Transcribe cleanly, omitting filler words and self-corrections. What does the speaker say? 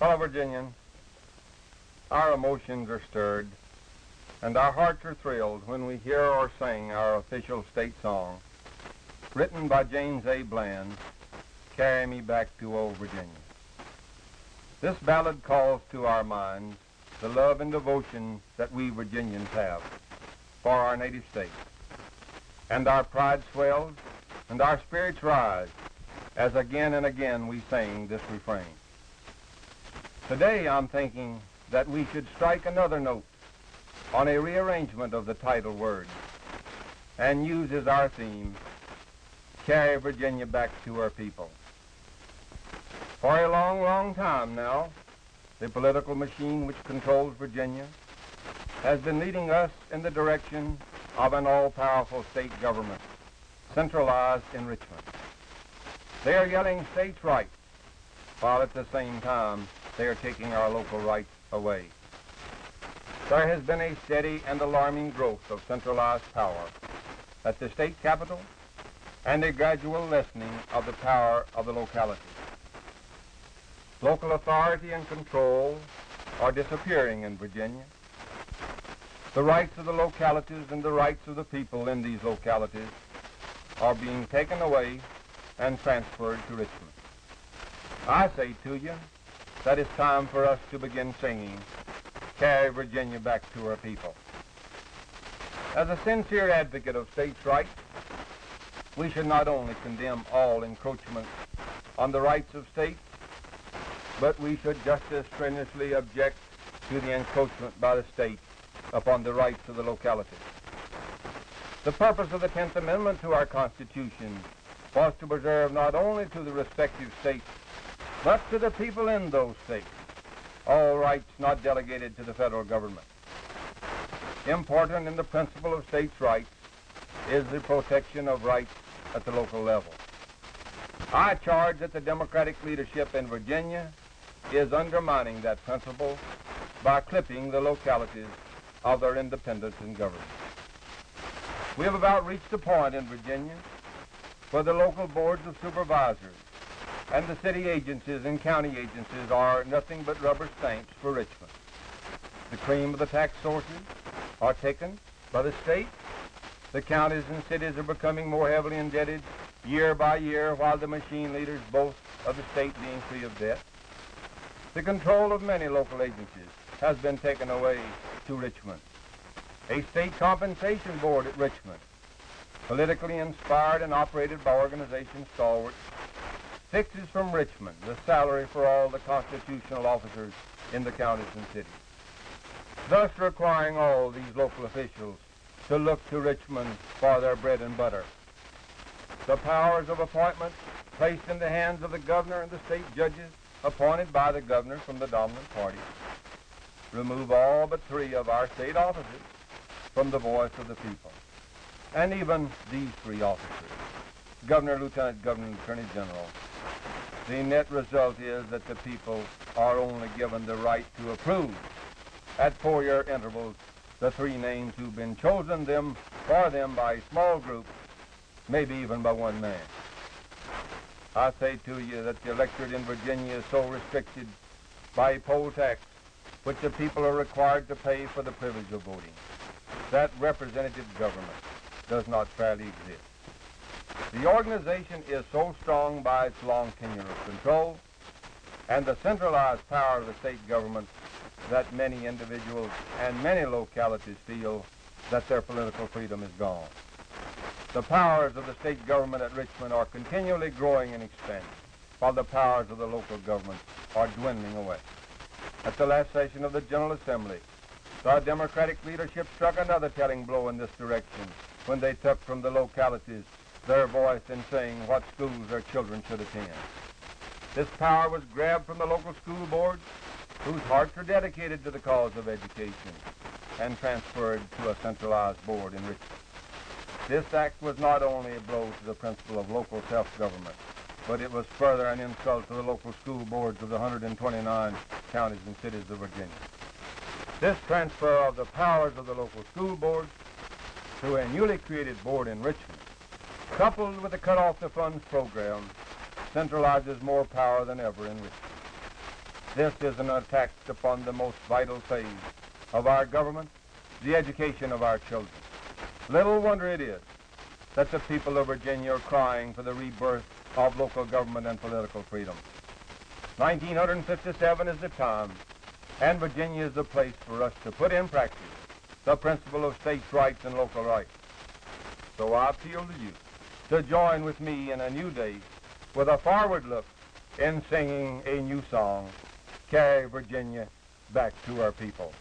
Fellow Virginians, our emotions are stirred and our hearts are thrilled when we hear or sing our official state song, written by James A. Bland, Carry Me Back to Old Virginia. This ballad calls to our minds the love and devotion that we Virginians have for our native state. And our pride swells and our spirits rise as again and again we sing this refrain. Today I'm thinking that we should strike another note on a rearrangement of the title words and use as our theme, Carry Virginia Back to Her People. For a long, long time now, the political machine which controls Virginia has been leading us in the direction of an all-powerful state government, centralized in Richmond. They are yelling states' rights, while at the same time they are taking our local rights away. There has been a steady and alarming growth of centralized power at the state capitol and a gradual lessening of the power of the localities. Local authority and control are disappearing in Virginia. The rights of the localities and the rights of the people in these localities are being taken away and transferred to Richmond. I say to you that it's time for us to begin singing, Carry Virginia Back to Her People. As a sincere advocate of states' rights, we should not only condemn all encroachments on the rights of states, but we should just as strenuously object to the encroachment by the state upon the rights of the localities. The purpose of the 10th Amendment to our Constitution was to preserve not only to the respective states, but to the people in those states, all rights not delegated to the federal government. Important in the principle of states' rights is the protection of rights at the local level. I charge that the Democratic leadership in Virginia is undermining that principle by clipping the localities of their independence in government. We have about reached the point in Virginia where the local boards of supervisors and the city agencies and county agencies are nothing but rubber stamps for Richmond. The cream of the tax sources are taken by the state. The counties and cities are becoming more heavily indebted year by year, while the machine leaders boast of the state being free of debt. The control of many local agencies has been taken away to Richmond. A state compensation board at Richmond, politically inspired and operated by organization stalwarts, fixes from Richmond the salary for all the constitutional officers in the counties and cities, thus requiring all these local officials to look to Richmond for their bread and butter. The powers of appointment placed in the hands of the governor and the state judges appointed by the governor from the dominant party remove all but 3 of our state officers from the voice of the people. And even these 3 officers, governor, lieutenant governor, and attorney general, the net result is that the people are only given the right to approve at 4-year intervals the 3 names who've been chosen for them by a small group, maybe even by 1 man. I say to you that the electorate in Virginia is so restricted by a poll tax, which the people are required to pay for the privilege of voting, that representative government does not fairly exist. The organization is so strong by its long tenure of control and the centralized power of the state government that many individuals and many localities feel that their political freedom is gone. The powers of the state government at Richmond are continually growing and expanding, while the powers of the local governments are dwindling away. At the last session of the General Assembly, the Democratic leadership struck another telling blow in this direction when they took from the localities their voice in saying what schools their children should attend. This power was grabbed from the local school boards, whose hearts are dedicated to the cause of education, and transferred to a centralized board in Richmond. This act was not only a blow to the principle of local self-government, but it was further an insult to the local school boards of the 129 counties and cities of Virginia. This transfer of the powers of the local school boards to a newly created board in Richmond, coupled with the cut-off the funds program, centralizes more power than ever in Richmond. This is an attack upon the most vital phase of our government, the education of our children. Little wonder it is that the people of Virginia are crying for the rebirth of local government and political freedom. 1957 is the time, and Virginia is the place for us to put in practice the principle of states' rights and local rights. So I appeal to you to join with me in a new day with a forward look in singing a new song, Carry Virginia Back to Our People.